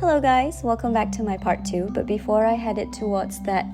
Hello guys, welcome back to my part 2. But before I headed towards that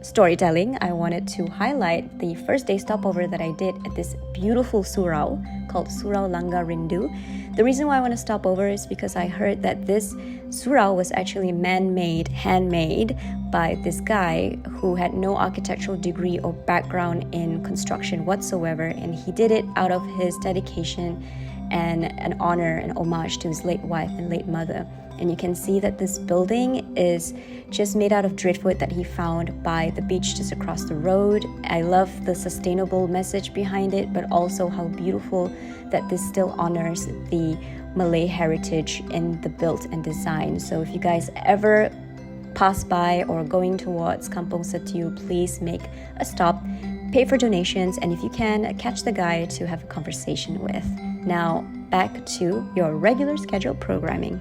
storytelling, I wanted to highlight the first day stopover that I did at this beautiful surau called Surau Langgar Rindu. The reason why I want to stop over is because I heard that this surau was actually man-made, handmade by this guy who had no architectural degree or background in construction whatsoever, and he did it out of his dedication and an honor and homage to his late wife and late mother. And you can see that this building is just made out of driftwood that he found by the beach just across the road. I love the sustainable message behind it, but also how beautiful that this still honors the Malay heritage in the build and design. So if you guys ever pass by or going towards Kampung Setiu, please make a stop, pay for donations, and if you can, catch the guy to have a conversation with. Now, back to your regular scheduled programming.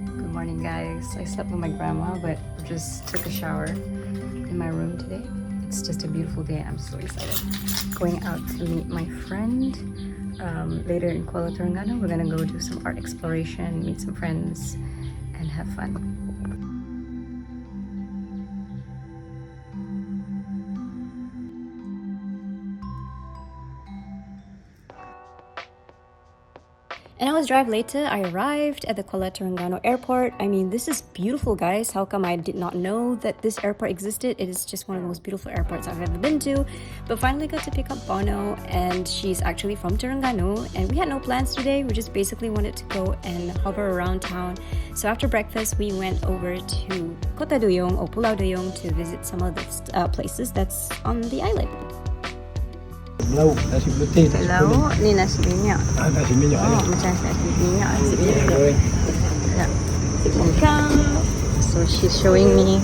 Good morning, guys. I slept with my grandma, but just took a shower in my room today. It's just a beautiful day. I'm so excited. Going out to meet my friend later in Kuala Terengganu. We're gonna go do some art exploration, meet some friends, and have fun. An hour's drive later, I arrived at the Kuala Terengganu airport. I mean, this is beautiful, guys. How come I did not know that this airport existed? It is just one of the most beautiful airports I've ever been to. But finally got to pick up Bono, and she's actually from Terengganu. And we had no plans today. We just basically wanted to go and hover around town. So after breakfast, we went over to Kota Duyung or Pulau Duyung to visit some of the places that's on the island. Lauk nasi putih. Lauk ni nasi minyak. Nasi minyak. Oh, macam nasi minyak. So she's showing me.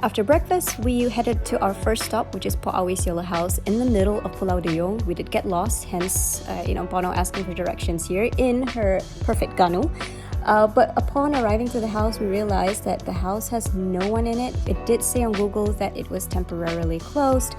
After breakfast, we headed to our first stop, which is Po Awis Yola House in the middle of Pulau Duyung. We did get lost, hence, Bono asking for directions here in her perfect Ganu. But upon arriving to the house, we realized that the house has no one in it. It did say on Google that it was temporarily closed,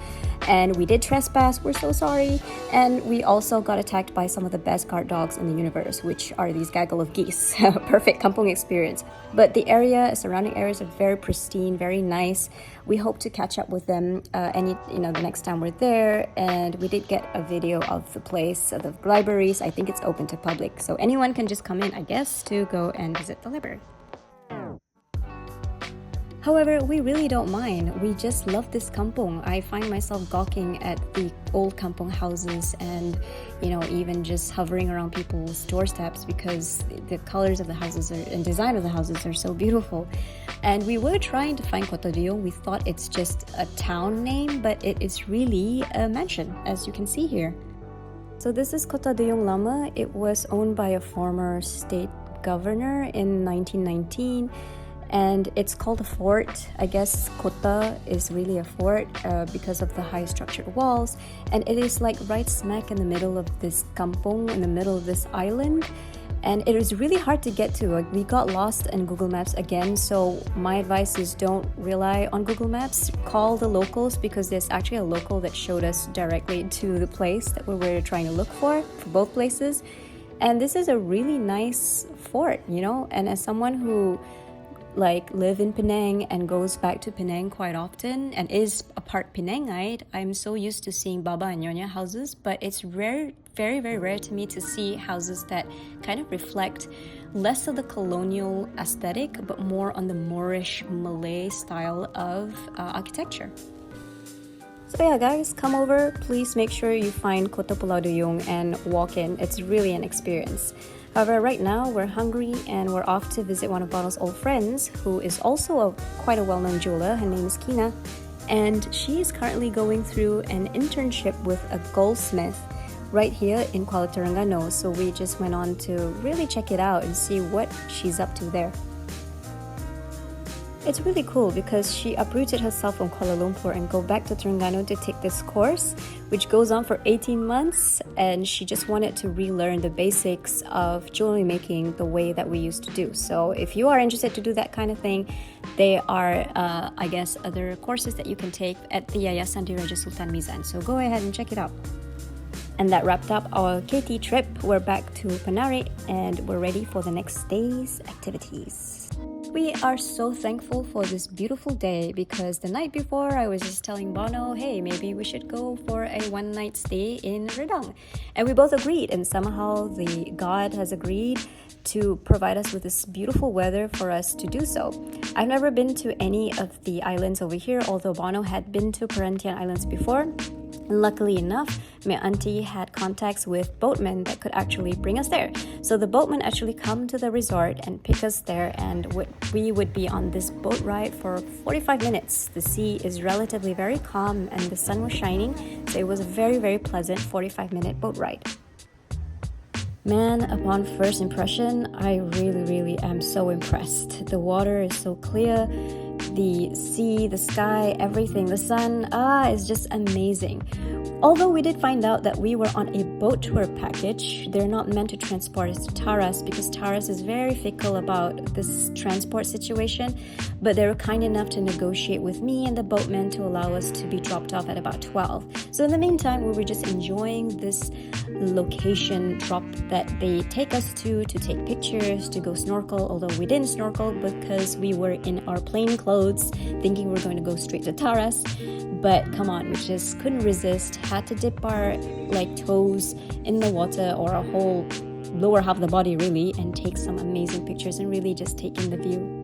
and we did trespass. We're so sorry. And we also got attacked by some of the best guard dogs in the universe, which are these gaggle of geese. Perfect kampung experience. But the surrounding areas are very pristine, very nice. We hope to catch up with them the next time we're there. And we did get a video of the place, the libraries. I think it's open to public, so anyone can just come in, I guess, to go and visit the library. However, we really don't mind. We just love this kampung. I find myself gawking at the old kampung houses and, even just hovering around people's doorsteps because the colors of the houses and design of the houses are so beautiful. And we were trying to find Kota Duyung. We thought it's just a town name, but it is really a mansion, as you can see here. So this is Kota Duyung Lama. It was owned by a former state governor in 1919. And it's called a fort. I guess Kota is really a fort because of the high structured walls. And it is like right smack in the middle of this kampung, in the middle of this island. And it is really hard to get to. We got lost in Google Maps again. So my advice is don't rely on Google Maps. Call the locals, because there's actually a local that showed us directly to the place that we were trying to look for both places. And this is a really nice fort, and as someone who live in Penang and goes back to Penang quite often and is a part Penangite, I'm so used to seeing Baba and Nyonya houses, but it's rare, very, very rare to me to see houses that kind of reflect less of the colonial aesthetic, but more on the Moorish Malay style of architecture. So yeah, guys, come over. Please make sure you find Kota Pulau Duyung and walk in. It's really an experience. However, right now we're hungry and we're off to visit one of Bono's old friends, who is also quite a well-known jeweler. Her name is Kina, and she is currently going through an internship with a goldsmith right here in Kuala Terengganu. So we just went on to really check it out and see what she's up to there. It's really cool because she uprooted herself from Kuala Lumpur and go back to Terengganu to take this course, which goes on for 18 months, and she just wanted to relearn the basics of jewelry making the way that we used to do. So if you are interested to do that kind of thing, there are, other courses that you can take at the Yayasan Diraja Sultan Mizan. So go ahead and check it out. And that wrapped up our KT trip. We're back to Penari and we're ready for the next day's activities. We are so thankful for this beautiful day because the night before I was just telling Bono, hey, maybe we should go for a one-night stay in Redang. And we both agreed, and somehow the God has agreed to provide us with this beautiful weather for us to do so. I've never been to any of the islands over here, although Bono had been to Perhentian Islands before. And luckily enough, my auntie had contacts with boatmen that could actually bring us there. So the boatmen actually come to the resort and pick us there, and we would be on this boat ride for 45 minutes. The sea is relatively very calm and the sun was shining, so it was a very, very pleasant 45-minute boat ride. Man, upon first impression, I really am so impressed. The water is so clear. The sea, the sky, everything, the sun, is just amazing. Although we did find out that we were on a boat tour package, they're not meant to transport us to Taras because Taras is very fickle about this transport situation, but they were kind enough to negotiate with me and the boatman to allow us to be dropped off at about 12. So in the meantime, we were just enjoying this location drop that they take us to take pictures, to go snorkel, although we didn't snorkel because we were in our plain clothes thinking we were going to go straight to Taras. But come on, we just couldn't resist, had to dip our toes in the water, or a whole lower half of the body really, and take some amazing pictures and really just take in the view.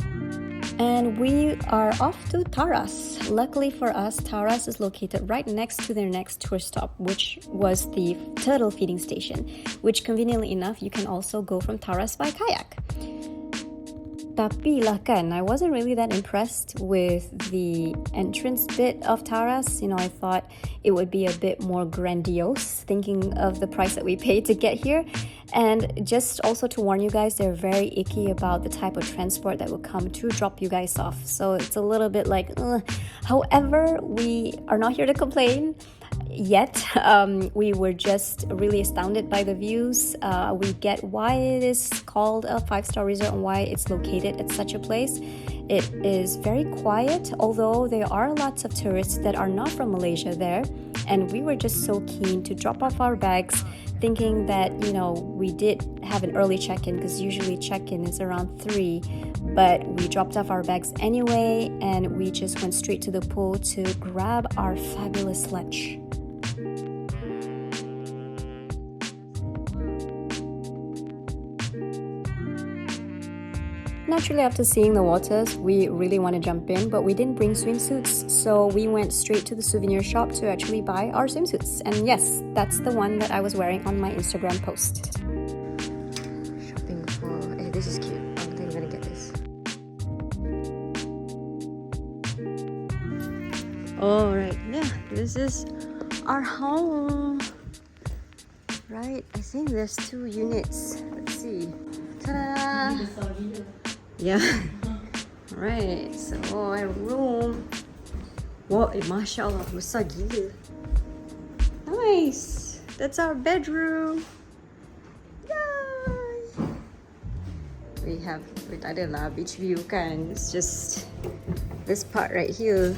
And we are off to Taras. Luckily for us, Taras is located right next to their next tour stop, which was the turtle feeding station, which conveniently enough, you can also go from Taras by kayak. Tapi lah kan, I wasn't really that impressed with the entrance bit of Taras. I thought it would be a bit more grandiose, thinking of the price that we paid to get here. And just also to warn you guys, they're very icky about the type of transport that will come to drop you guys off. So it's a little bit like, However, we are not here to complain yet. We were just really astounded by the views. We get why it is called a 5-star resort and why it's located at such a place. It is very quiet, although there are lots of tourists that are not from Malaysia there. And we were just so keen to drop off our bags, thinking that, we did have an early check-in because usually check-in is around 3. But we dropped off our bags anyway, and we just went straight to the pool to grab our fabulous lunch. Naturally, after seeing the waters, we really want to jump in, but we didn't bring swimsuits, so we went straight to the souvenir shop to actually buy our swimsuits. And yes, that's the one that I was wearing on my Instagram post. Shopping for... this is cute. I think I'm gonna get this. Alright, yeah, this is our home. Right, I think there's 2 units. Let's see. Ta-da! Yeah. Alright, so our room. Wow, mashallah, besar gila. Nice. That's our bedroom. Yay! We tak ada lah beach view kan. It's just this part right here.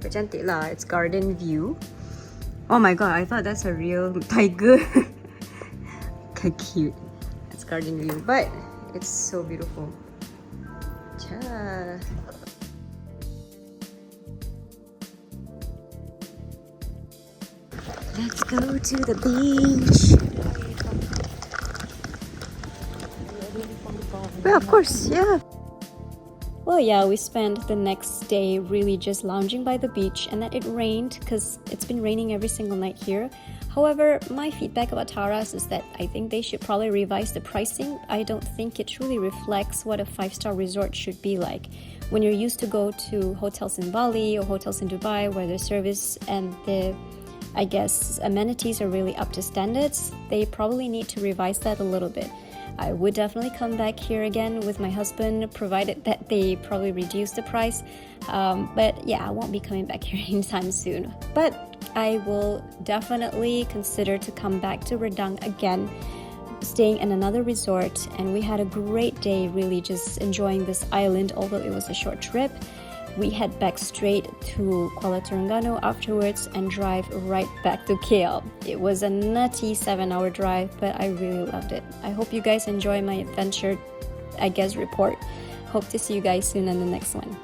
Cantik lah. It's garden view. Oh my god, I thought that's a real tiger. Cute. It's garden view, but it's so beautiful. Yeah. Let's go to the beach. Yeah, of course, yeah. Well, yeah, we spent the next day really just lounging by the beach, and then it rained because it's been raining every single night here. However, my feedback about Taras is that I think they should probably revise the pricing. I don't think it truly reflects what a 5-star resort should be like. When you're used to go to hotels in Bali or hotels in Dubai where the service and the, amenities are really up to standards, they probably need to revise that a little bit. I would definitely come back here again with my husband, provided that they probably reduce the price. But yeah, I won't be coming back here anytime soon. But I will definitely consider to come back to Redang again, staying in another resort. And we had a great day, really just enjoying this island, although it was a short trip. we head back straight to Kuala Terengganu afterwards and drive right back to KL. It was a nutty 7-hour drive, but I really loved it. I hope you guys enjoy my adventure, report. Hope to see you guys soon on the next one.